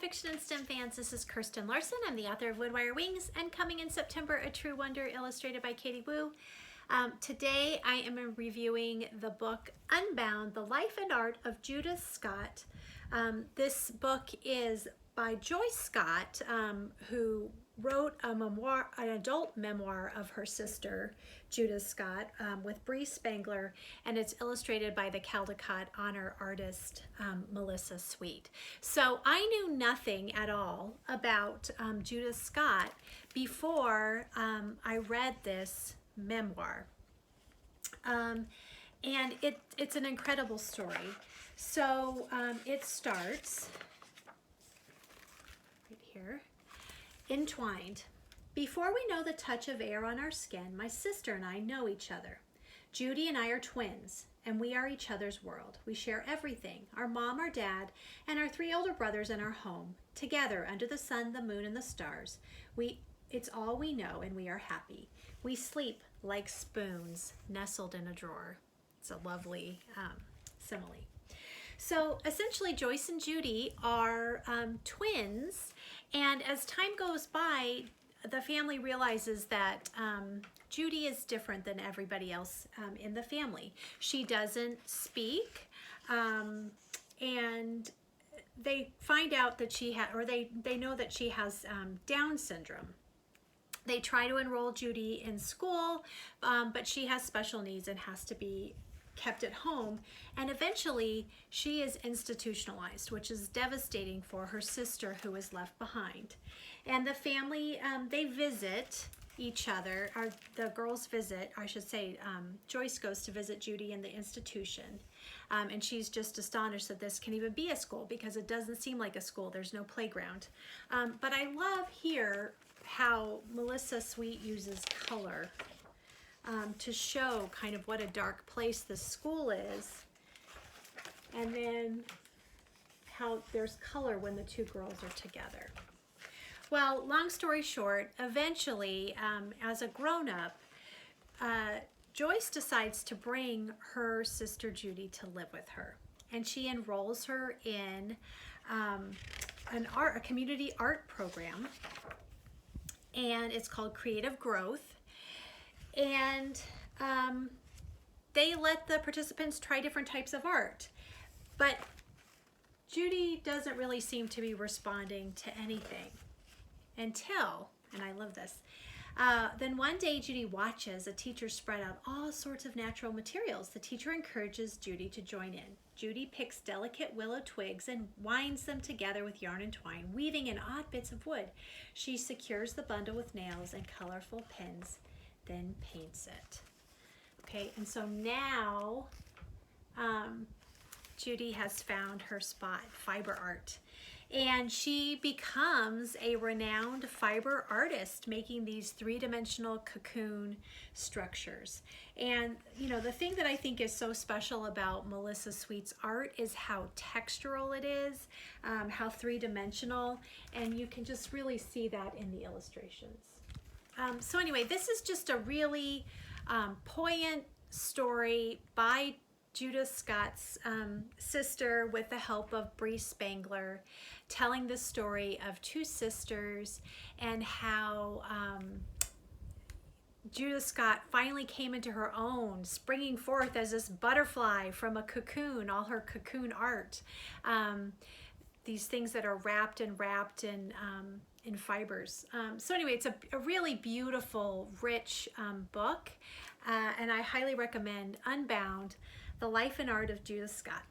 fiction and STEM fans, this is Kirsten Larson. I'm the author of Woodwire Wings and Coming in September, A True Wonder, illustrated by Katie Wu. Today I am reviewing the book Unbound, The Life and Art of Judith Scott. This book is by Joyce Scott, who wrote a memoir, an adult memoir of her sister, Judith Scott, with Brie Spangler, and it's illustrated by the Caldecott Honor artist, Melissa Sweet. So I knew nothing at all about Judith Scott before I read this memoir. And it's an incredible story. So it starts right here. Entwined. Before we know the touch of air on our skin, my sister and I know each other. Judy and I are twins, and we are each other's world. We share everything, our mom, our dad, and our 3 older brothers in our home, together under the sun, the moon, and the stars. It's all we know, and we are happy. We sleep like spoons nestled in a drawer. It's a lovely simile. So essentially, Joyce and Judy are twins, and as time goes by, the family realizes that Judy is different than everybody else in the family. She doesn't speak, and they find out that she has, or they know that she has Down syndrome. They try to enroll Judy in school, but she has special needs and has to be kept at home, and eventually she is institutionalized, which is devastating for her sister who is left behind. And the family, they visit each other, or the girls visit, I should say, Joyce goes to visit Judy in the institution, and she's just astonished that this can even be a school because it doesn't seem like a school. There's no playground. But I love here how Melissa Sweet uses color to show kind of what a dark place this school is, and then how there's color when the 2 girls are together. Well, long story short, eventually, as a grown-up, Joyce decides to bring her sister Judy to live with her, and she enrolls her in a community art program, and it's called Creative Growth. And they let the participants try different types of art. But Judy doesn't really seem to be responding to anything until, and I love this, then one day Judy watches a teacher spread out all sorts of natural materials. The teacher encourages Judy to join in. Judy picks delicate willow twigs and winds them together with yarn and twine, weaving in odd bits of wood. She secures the bundle with nails and colorful pins, then paints it. Okay, and so now Judy has found her spot, fiber art, and she becomes a renowned fiber artist, making these 3-dimensional cocoon structures. And you know, the thing that I think is so special about Melissa Sweet's art is how textural it is, how 3-dimensional, and you can just really see that in the illustrations. So anyway, this is just a really poignant story by Judith Scott's sister with the help of Brie Spangler, telling the story of 2 sisters and how Judith Scott finally came into her own, springing forth as this butterfly from a cocoon, all her cocoon art. These things that are wrapped in fibers. So anyway, it's a really beautiful, rich book, and I highly recommend Unbound, The Life and Art of Judith Scott.